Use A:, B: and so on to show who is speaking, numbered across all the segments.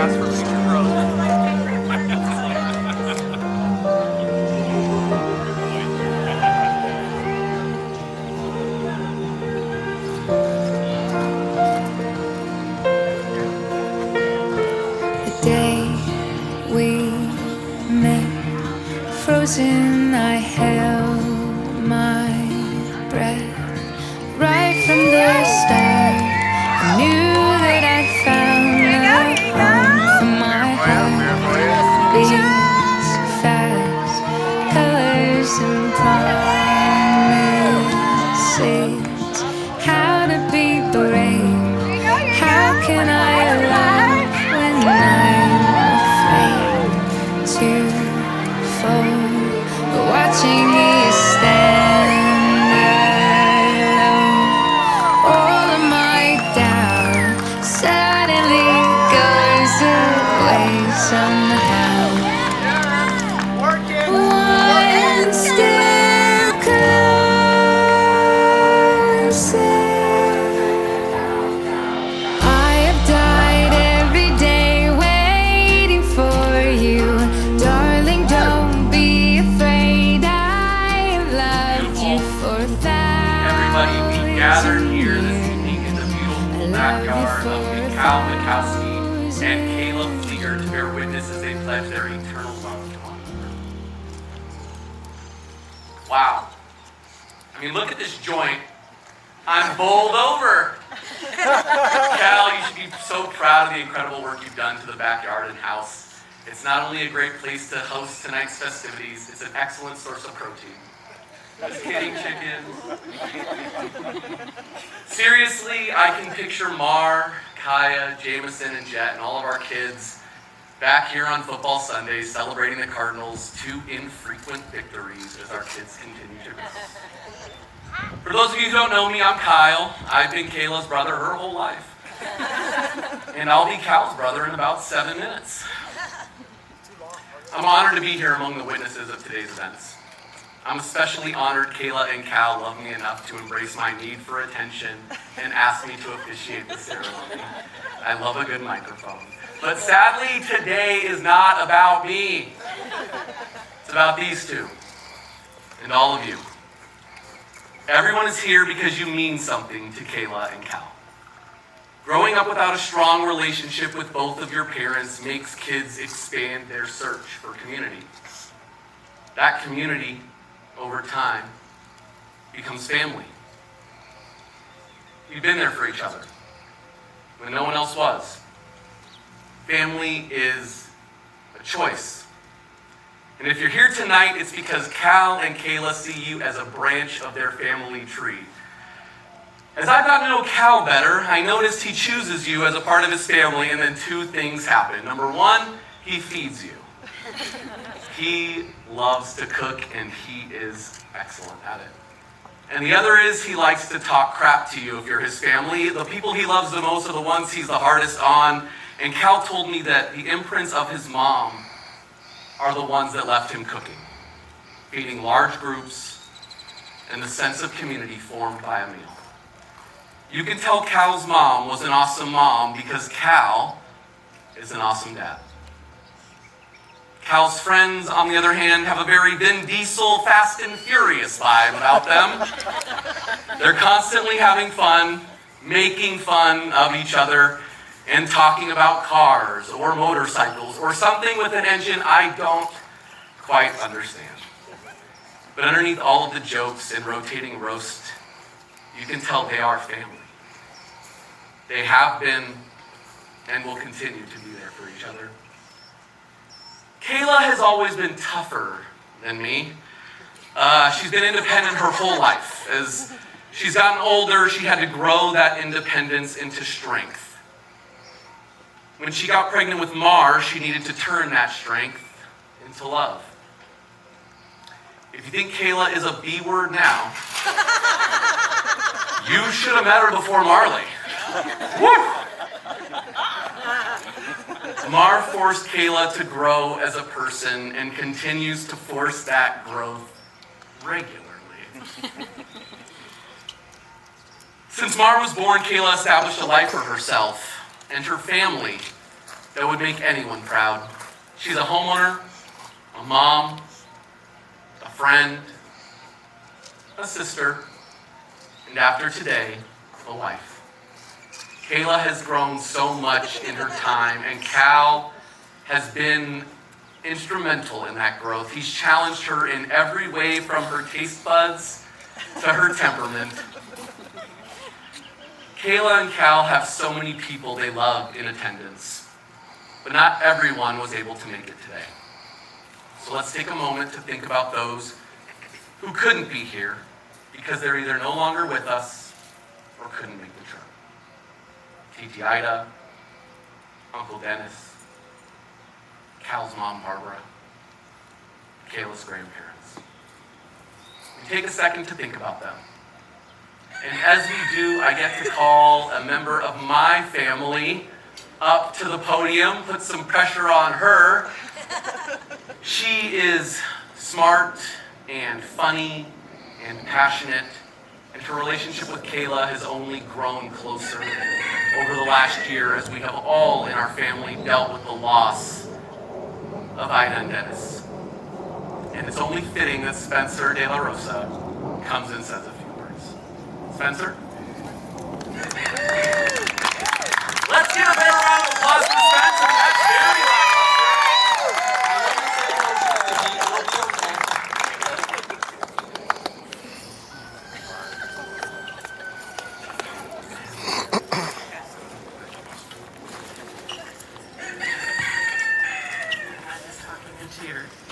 A: grass for future growth.
B: The day we met, frozen, I held my breath. Right from the start, I knew that I'd found a home for my heart. Beats fast, colors and promises. How to be brave? How can I love when I'm afraid to fall? But watching you stand alone, all of my doubt suddenly goes away somehow. One step closer. I have died every day waiting for you. Darling, don't be afraid. I have loved you for
A: Everybody be gathered
B: thousands
A: here
B: of
A: this evening in the beautiful backyard of Kaela and Kaela Fleer to bear witness as they pledge their eternal love to one another. Wow. I mean, look at this joint. I'm bowled over. Cal, you should be so proud of the incredible work you've done to the backyard and house. It's not only a great place to host tonight's festivities, it's an excellent source of protein. Just kidding, chickens. Seriously, I can picture Mar, Kaya, Jameson, and Jet, and all of our kids back here on football Sundays celebrating the Cardinals' 2 infrequent victories as our kids continue to grow. For those of you who don't know me, I'm Kyle. I've been Kayla's brother her whole life. And I'll be Cal's brother in about 7 minutes. I'm honored to be here among the witnesses of today's events. I'm especially honored Kaela and Cal love me enough to embrace my need for attention and ask me to officiate the ceremony. I love a good microphone. But sadly, today is not about me. It's about these two and all of you. Everyone is here because you mean something to Kaela and Cal. Growing up without a strong relationship with both of your parents makes kids expand their search for community. That community, over time, becomes family. You've been there for each other when no one else was. Family is a choice. And if you're here tonight, it's because Cal and Kaela see you as a branch of their family tree. As I've gotten to know Cal better, I noticed he chooses you as a part of his family, and then 2 things happen. Number 1, he feeds you. He loves to cook, and he is excellent at it. And the other is he likes to talk crap to you if you're his family. The people he loves the most are the ones he's the hardest on. And Cal told me that the imprints of his mom are the ones that left him cooking, feeding large groups, and the sense of community formed by a meal. You can tell Cal's mom was an awesome mom because Cal is an awesome dad. Cal's friends, on the other hand, have a very Vin Diesel Fast and Furious vibe about them. They're constantly having fun, making fun of each other, and talking about cars or motorcycles or something with an engine I don't quite understand. But underneath all of the jokes and rotating roast, you can tell they are family. They have been and will continue to be there for each other. Kaela has always been tougher than me. She's been independent her whole life. As she's gotten older, she had to grow that independence into strength. When she got pregnant with Mar, she needed to turn that strength into love. If you think Kaela is a B word now, you should have met her before Marley. Woo! Mar forced Kaela to grow as a person and continues to force that growth regularly. Since Mar was born, Kaela established a life for herself and her family that would make anyone proud. She's a homeowner, a mom, a friend, a sister, and after today, a wife. Kaela has grown so much in her time, and Cal has been instrumental in that growth. He's challenged her in every way, from her taste buds to her temperament. Kaela and Cal have so many people they love in attendance, but not everyone was able to make it today. So let's take a moment to think about those who couldn't be here because they're either no longer with us or couldn't make the trip. Titi Ida, Uncle Dennis, Cal's mom Barbara, Kaela's grandparents. We take a second to think about them. And as we do, I get to call a member of my family up to the podium, put some pressure on her. She is smart and funny and passionate, and her relationship with Kaela has only grown closer over the last year as we have all in our family dealt with the loss of Ida and Dennis. And it's only fitting that Spencer De La Rosa comes and says a few words. Spencer? Let's give a big round of applause for Spencer. That's very loud.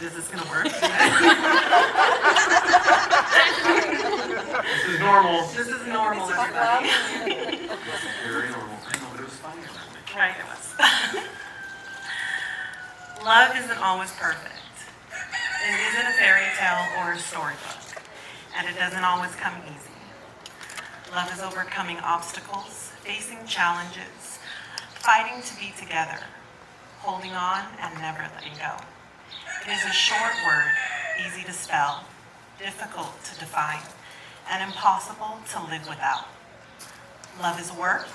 C: Is this gonna work?
A: This is normal.
C: This is normal, everybody.
A: Very normal. I know, but it was funny.
C: Right, it was. Love isn't always perfect. It isn't a fairy tale or a storybook, and it doesn't always come easy. Love is overcoming obstacles, facing challenges, fighting to be together, holding on and never letting go. It is a short word, easy to spell, difficult to define, and impossible to live without. Love is work,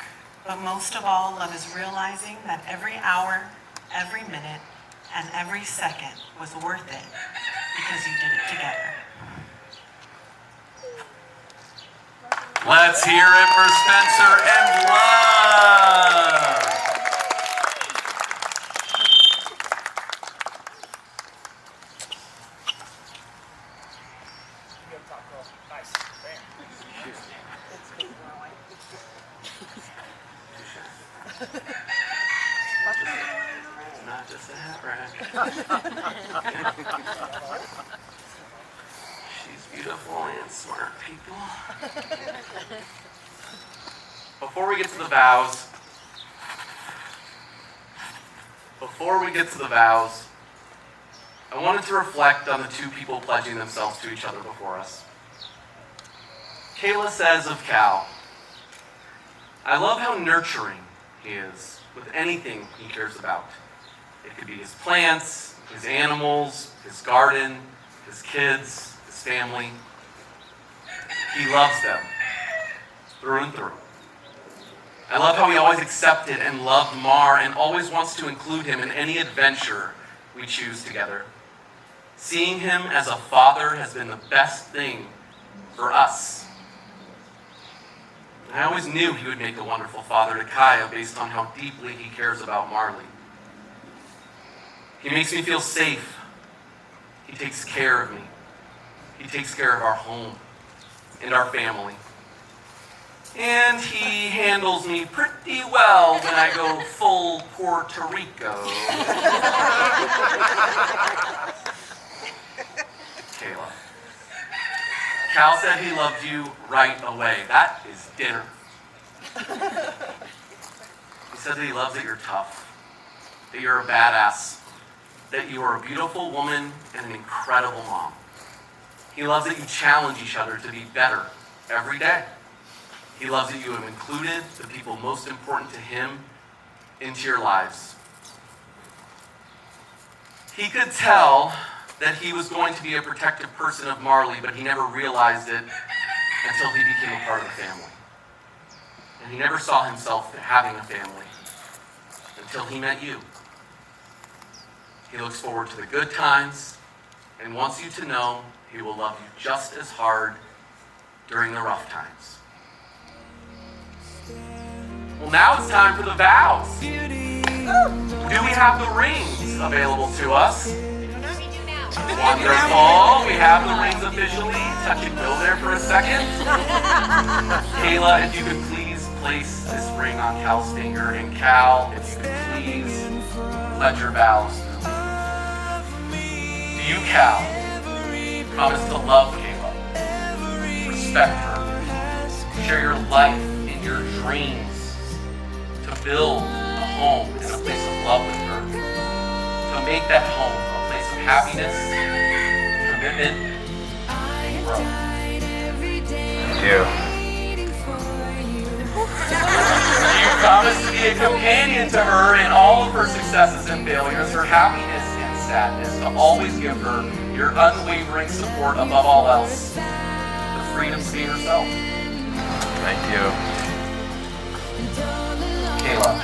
C: but most of all, love is realizing that every hour, every minute, and every second was worth it because you did it together.
A: Let's hear it for Spencer and love.
D: Nice.
A: Not just a hat rack. She's beautiful and smart, people. Before we get to the vows, I wanted to reflect on the two people pledging themselves to each other before us. Kaela says of Cal, "I love how nurturing he is with anything he cares about. It could be his plants, his animals, his garden, his kids, his family. He loves them through and through. I love how he always accepted and loved Mar and always wants to include him in any adventure we choose together. Seeing him as a father has been the best thing for us. I always knew he would make a wonderful father to Kaya based on how deeply he cares about Marley. He makes me feel safe. He takes care of me. He takes care of our home and our family. And he handles me pretty well when I go full Puerto Rico." Kaela. "Cal said he loved you right away. That is dinner. He said that he loves that you're tough, that you're a badass, that you are a beautiful woman and an incredible mom. He loves that you challenge each other to be better every day. He loves that you have included the people most important to him into your lives. He could tell that he was going to be a protective person of Marley, but he never realized it until he became a part of the family. And he never saw himself having a family until he met you. He looks forward to the good times and wants you to know he will love you just as hard during the rough times. Well, now it's time for the vows. Do we have the rings available to us? Wonderful. We have the rings officially. Touching Bill there for a second. Kaela, if you could please place this ring on Cal's finger. And Cal, if you could please pledge your vows. Do you, Cal, promise to love Kaela, respect her, share your life and your dreams, to build a home and a place of love with her, to make that home a place of happiness, commitment, and growth?
D: You.
A: Do you promise to be a companion to her in all of her successes and failures, her happiness and sadness, to always give her your unwavering support above all else, the freedom to be herself?
D: Thank you.
A: Kaela,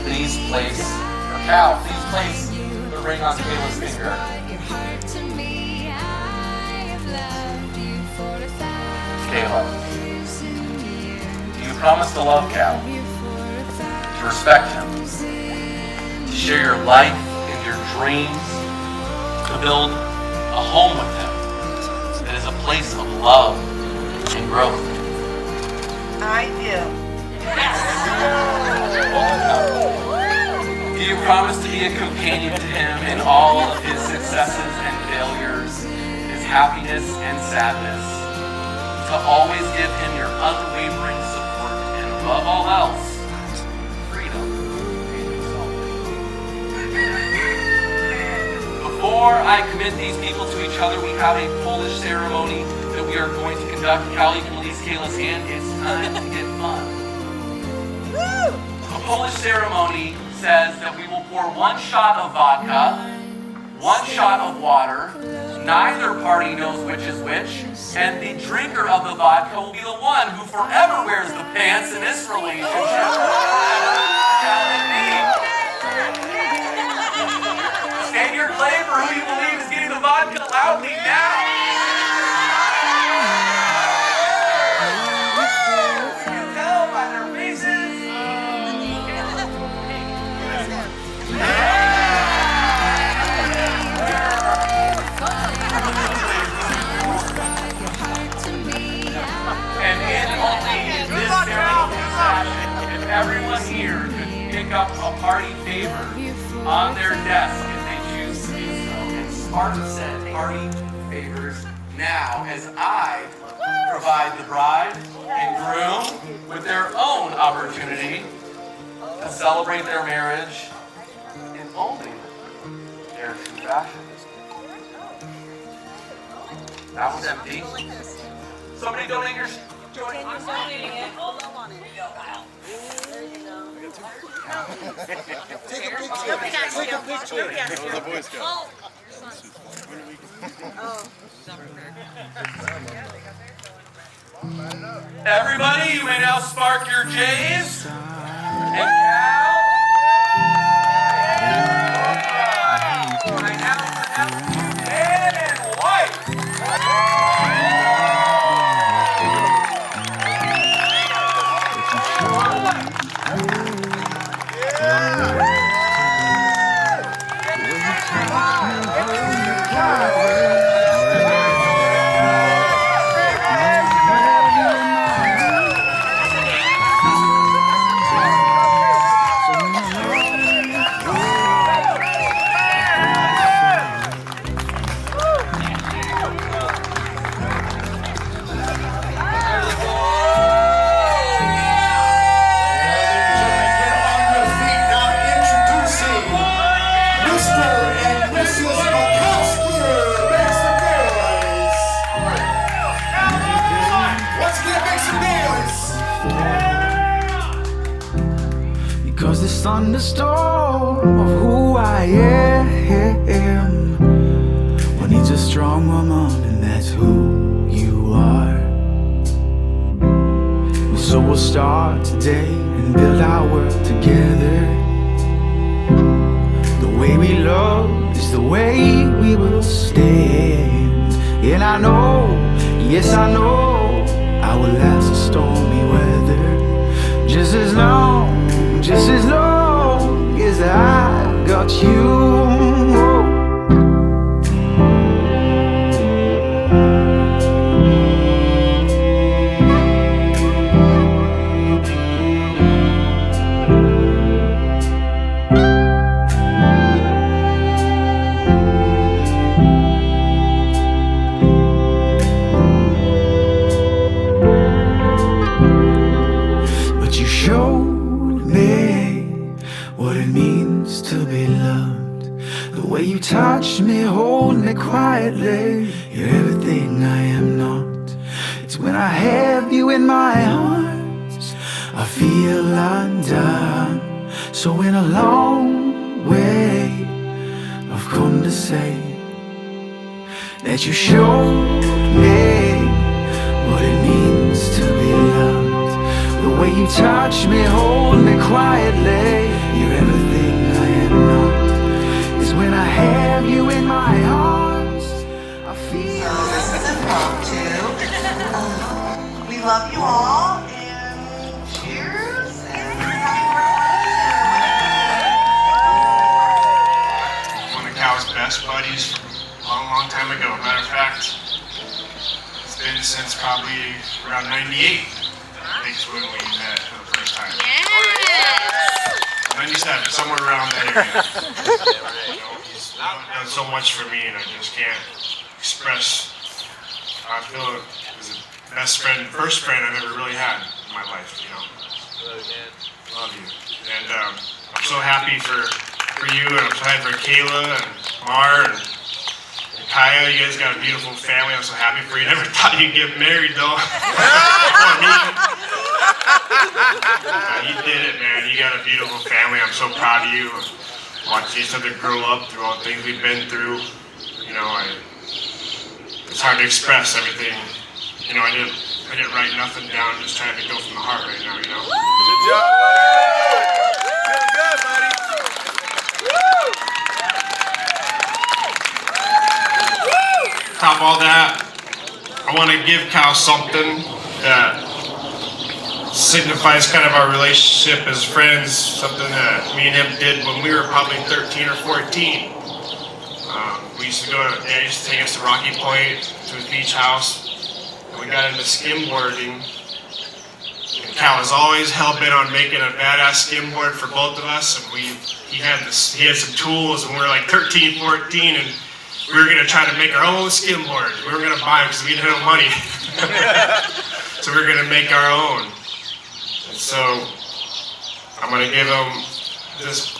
A: please place, or Cal, please place the ring on Kayla's finger. Kaela, do you promise to love Cal, to respect him, to share your life and your dreams, to build a home with him that is a place of love and growth?
E: I do.
A: Do you promise to be a companion to him in all of his successes and failures, his happiness and sadness, to always give him your unwavering support, and above all else, freedom to be yourself? Before I commit these people to each other, we have a Polish ceremony that we are going to conduct. Cal, you can release Kayla's hand. It's time to get fun. The Polish ceremony says that we will pour 1 shot of vodka, 1 shot of water, neither party knows which is which, and the drinker of the vodka will be the one who forever wears the pants in this relationship. Cal and me. State your claim for who you believe is getting the vodka loudly now. You can tell by their faces. And in only this ceremony session, if everyone here could pick up a party favor on their desk if they choose to do so, and spark said party favors now as I provide the bride and groom with their own opportunity to celebrate their marriage in only their true fashion. That was empty. Somebody donate your...
E: I'm donating it. Hold on it. There you go. Take a picture. Nobody has to. Nobody has to.
D: The Boy Scout.
E: Oh, your son. Oh.
A: Everybody, you may now spark your J's. And Cal. I now pronounce you man and wife.
F: Because this thunderstorm of who I am, well, needs a strong woman, and that's who you are. So we'll start today and build our world together. The The way we love is the way we will stand. And I know, yes I know, I will last the stormy weather. Just as long as I got you. But you showed me what it means to be loved. The way you touch me, hold me quietly. You're everything I am not. It's when I have you in my arms I feel undone. So in a long way I've come to say that you showed me what it means to be loved. The way you touch me, hold me quietly. You're everything I am not. Is when I have you in my arms I feel.
G: So this is impromptu. We love you all and cheers and
H: One of Cal's best buddies from a long time ago. Matter of fact, it's been since probably around 98. I think is when we met for the first time.
E: Yes!
H: 97, somewhere around that area. You know, he's done so much for me, and I just can't express how I feel. He's the best friend, first friend I've ever really had in my life. You know, love you, and I'm so happy for you, and I'm so happy for Kaela and Mar and Kaela. You guys got a beautiful family. I'm so happy for you. Never thought you'd get married though. For me. You did it, man. You got a beautiful family. I'm so proud of you. Watching each other grow up through all the things we've been through. You know, it's hard to express everything. You know, I didn't write nothing down. Just trying to go from the heart right now. You know.
D: Good job, buddy. Feeling good, buddy.
H: Top of all that, I want to give Cal something that signifies kind of our relationship as friends, something that me and him did when we were probably 13 or 14. We used to go, Dad used to take us to Rocky Point, to his beach house, and we got into skimboarding. And Cal was always hell-bent on making a badass skimboard for both of us, and he had some tools, and we were like 13, 14, and we were gonna try to make our own skimboards. We were gonna buy them because we didn't have money. So we were gonna make our own. And so I'm gonna give him this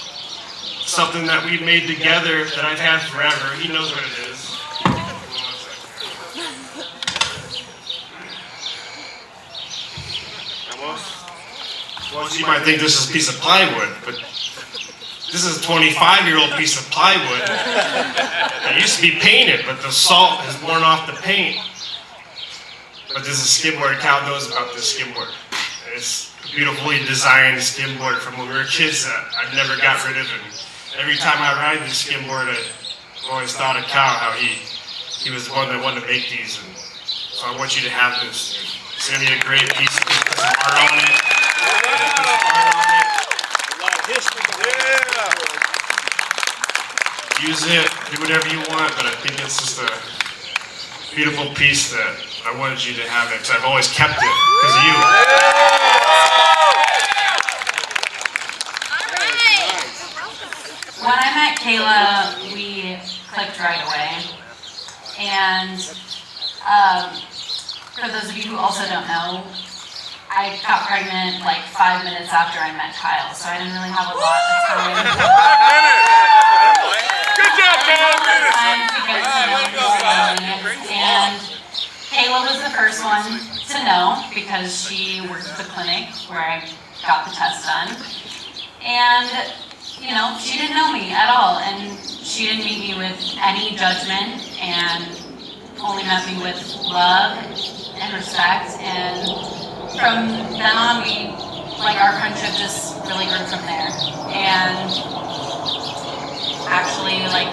H: something that we made together that I've had forever. He knows what it is. Most you might think this is a piece of plywood, but this is a 25-year-old piece of plywood. It used to be painted, but the salt has worn off the paint. But this is a skimboard. Cal knows about this skimboard. It's a beautifully designed skimboard from when we were kids that I've never got rid of. And every time I ride this skimboard, I've always thought of Cal, how he was the one that wanted to make these. And so I want you to have this. It's going to be a great piece. Put some art on it. Use it, do whatever you want, but I think it's just a beautiful piece that I wanted you to have it, because I've always kept it, because of you.
I: When I met Kaela, we clicked right away. And for those of you who also don't know, I got pregnant like 5 minutes after I met Kyle, so I didn't really have a lot of time.
D: Good job, Kyle.
I: Time to get to know me. And Kaela was the first one to know because she worked at the clinic where I got the test done. And, you know, she didn't know me at all, and she didn't meet me with any judgment, and only met me with love and respect. And from then on, our friendship just really grew from there. And actually, like,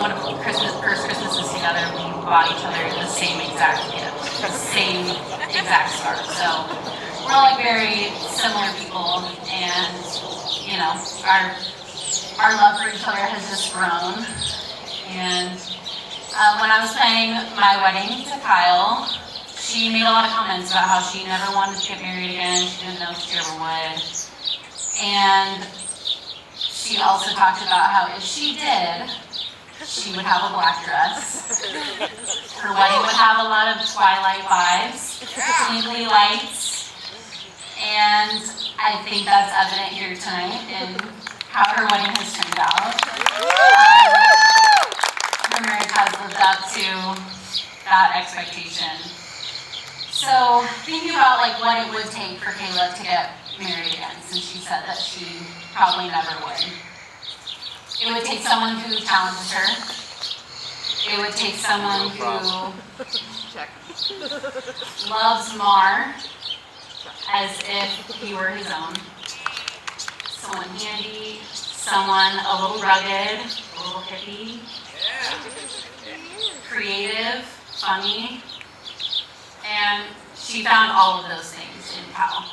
I: one of first Christmases together, we bought each other the same exact gift, the same exact scarf. So we're all like very similar people, and you know, our love for each other has just grown. And when I was planning my wedding to Kyle, she made a lot of comments about how she never wanted to get married again. She didn't know if she ever would. And she also talked about how if she did, she would have a black dress. Her wedding would have a lot of Twilight vibes, twinkly lights, and I think that's evident here tonight in how her wedding has turned out. Her marriage has lived up to that expectation. So thinking about like what it would take for Kaela to get married again, since she said that she probably never would. It would take someone who challenges her. It would take someone who loves Mar as if he were his own. Someone handy, someone a little rugged, a little hippie, creative, funny, and she found all of those things in Cal.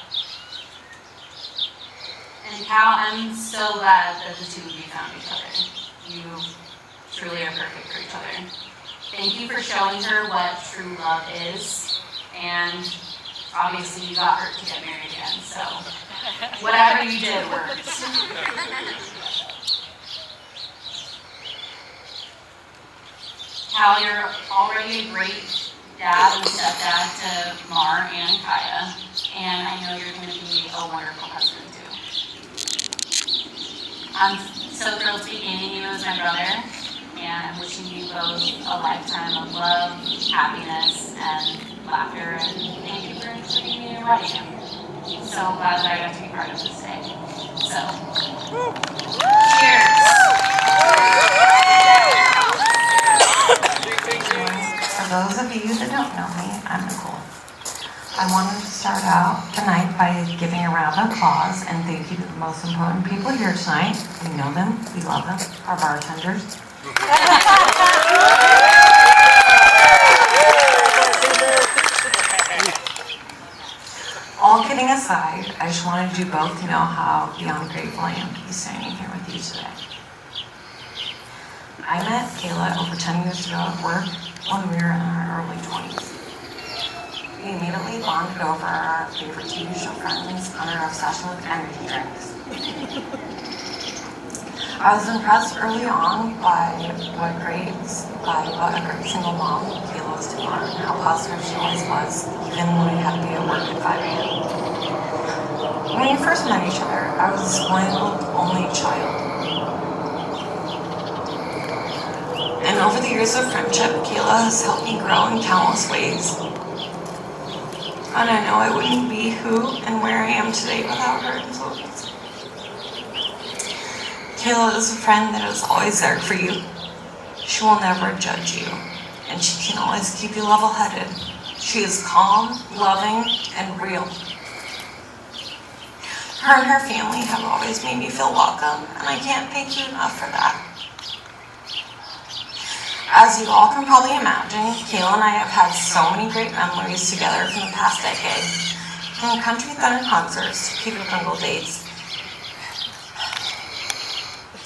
I: And Cal, I'm so glad that the two of you found each other. You truly are perfect for each other. Thank you for showing her what true love is, and obviously you got her to get married again, so whatever you did worked. Cal, you're already a great dad and stepdad to Mar and Kaya, and I know you're going to be a wonderful husband too. I'm so thrilled to be gaining you as my brother, and I'm wishing you both a lifetime of love, happiness, and laughter, and thank you for including me in your wedding. I'm so glad that I got to be part of this day. So, cheers!
G: For those of you that don't know me, I'm Nicole. I wanted to start out tonight by giving a round of applause and thank you to the most important people here tonight. We know them, we love them, our bartenders. All kidding aside, I just wanted you both to know how beyond grateful I am to be standing here with you today. I met Kaela over 10 years ago at work when we were in our early 20s. We immediately bonded over our favorite TV show Friends and our obsession with energy drinks. I was impressed early on by what a great single mom Kaela was to learn, and how positive she always was, even when we had to be at work at 5 a.m. When we first met each other, I was a spoiled only child. And over the years of friendship, Kaela has helped me grow in countless ways. And I know I wouldn't be who and where I am today without her influence. Kaela is a friend that is always there for you. She will never judge you, and she can always keep you level-headed. She is calm, loving, and real. Her and her family have always made me feel welcome, and I can't thank you enough for that. As you all can probably imagine, Kaela and I have had so many great memories together from the past decade. From country thunder concerts to Peter Pringle dates,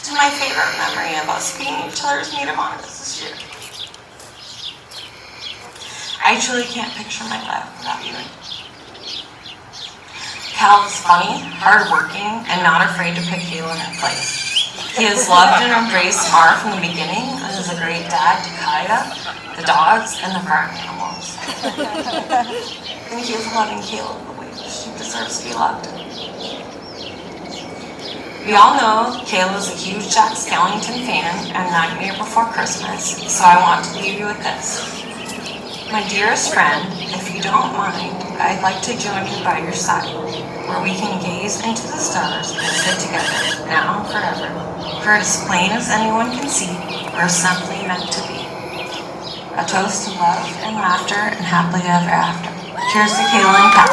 G: to my favorite memory of us being each other's maid of honor this year. I truly can't picture my life without you. Cal is funny, hardworking, and not afraid to put Kaela in her place. He has loved and embraced Mar from the beginning and is a great dad to Kaya, the dogs, and the farm animals. And he is loving Kaela the way she deserves to be loved. We all know Kaela is a huge Jack Skellington fan and Nightmare Before Christmas, so I want to leave you with this. My dearest friend, if you don't mind, I'd like to join you by your side, where we can gaze into the stars and sit together, now and forever, for as plain as anyone can see, we're simply meant to be. A toast to love and laughter and happily ever after. Cheers to Kaela and Cal.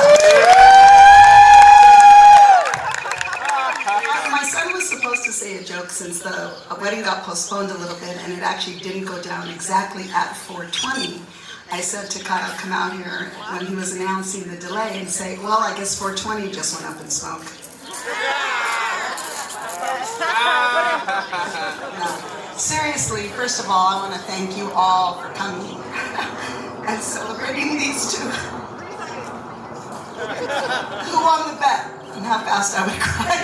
J: My son was supposed to say a joke since the wedding got postponed a little bit and it actually didn't go down exactly at 4:20, I said to Kyle, come out here when he was announcing the delay and say, well, I guess 4:20 just went up in smoke. No. Seriously, first of all, I want to thank you all for coming and celebrating these two. Who won the bet on how fast I would cry?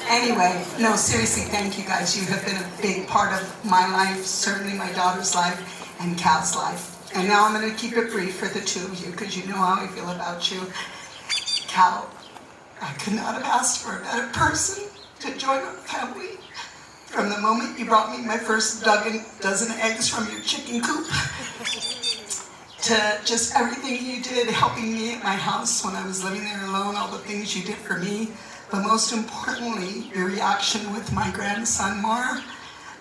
J: Anyway, no, seriously, thank you guys. You have been a big part of my life, certainly my daughter's life and Cal's life. And now I'm going to keep it brief for the two of you because you know how I feel about you. Cal, I could not have asked for a better person to join our family. From the moment you brought me my first dozen eggs from your chicken coop, to just everything you did, helping me at my house when I was living there alone, all the things you did for me, but most importantly, your reaction with my grandson, Mar.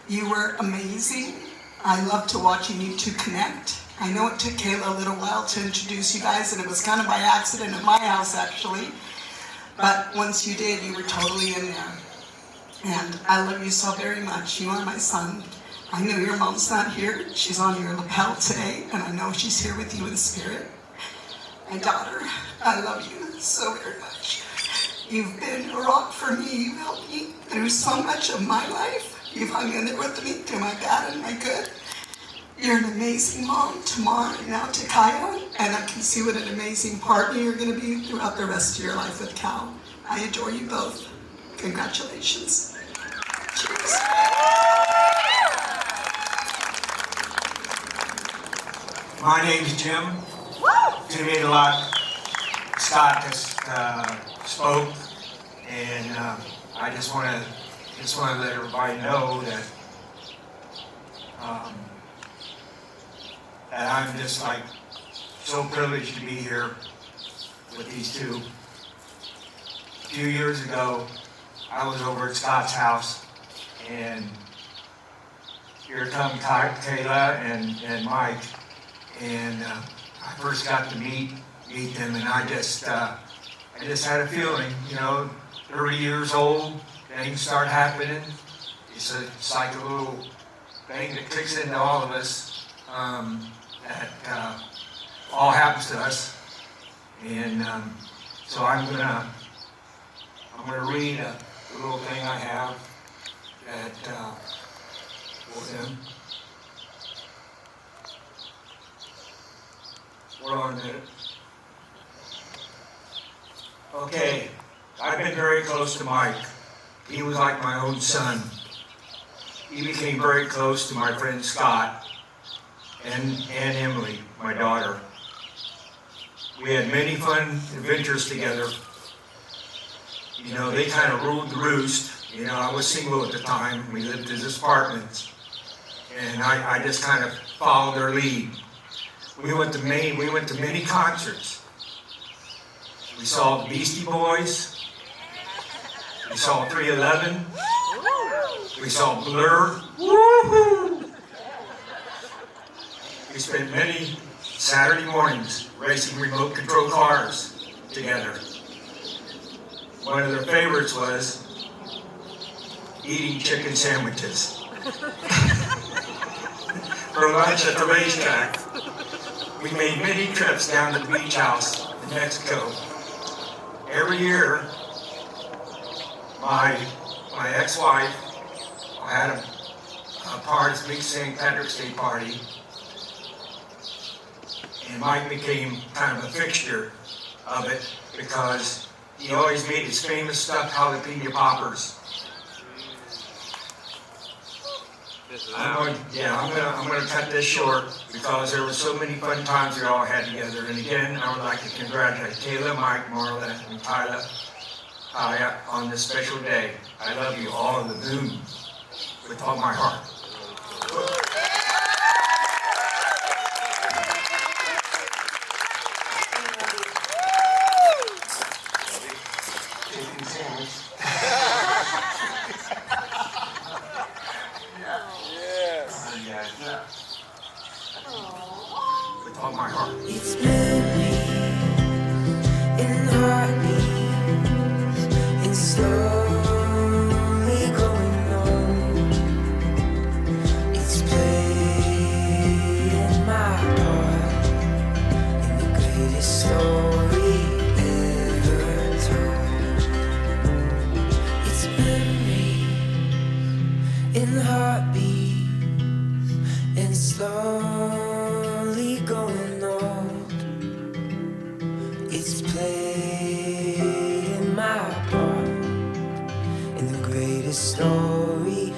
J: You were amazing. I loved watching you two connect. I know it took Kaela a little while to introduce you guys, and it was kind of by accident at my house, actually. But once you did, you were totally in there. And I love you so very much. You are my son. I know your mom's not here. She's on your lapel today, and I know she's here with you in spirit. My daughter, I love you so very much. You've been a rock for me. You've helped me through so much of my life. You've hung in there with me through my bad and my good. You're an amazing mom to Mar and now to Kaya, and I can see what an amazing partner you're going to be throughout the rest of your life with Cal. I adore you both. Congratulations. Cheers.
K: My name's Jim. To me, a lot. Scott just spoke, and I just want to let everybody know that that I'm just like so privileged to be here with these two. A few years ago, I was over at Scott's house, and here come Kaela and Mike, and I first got to meet them, and I just had a feeling, 30 years old, things start happening. It's like a little thing that kicks into all of us, that all happens to us. And so I'm gonna read a little thing I have that for them. Hold on a minute. Okay, I've been very close to Mike. He was like my own son. He became very close to my friend Scott and Emily, my daughter. We had many fun adventures together. They kind of ruled the roost. I was single at the time. We lived in this apartment. And I just kind of followed their lead. We went to many concerts. We saw the Beastie Boys. We saw 311. We saw Blur. Woo-hoo! We spent many Saturday mornings racing remote control cars together. One of their favorites was eating chicken sandwiches for lunch at the racetrack. We made many trips down to the beach house in Mexico. Every year, my ex-wife had a party, a big St. Patrick's Day party, and Mike became kind of a fixture of it because he always made his famous stuffed jalapeno poppers. I'm going to cut this short because there were so many fun times we all had together. And again, I would like to congratulate Kaela, Mike, Marla, and Kaela on this special day. I love you all in the moon with all my heart. Chicken sandwich. With all my heart.
F: It's split me in heartbeats. It's slowly going heartbeat and slowly going old. It's playing my part in the greatest story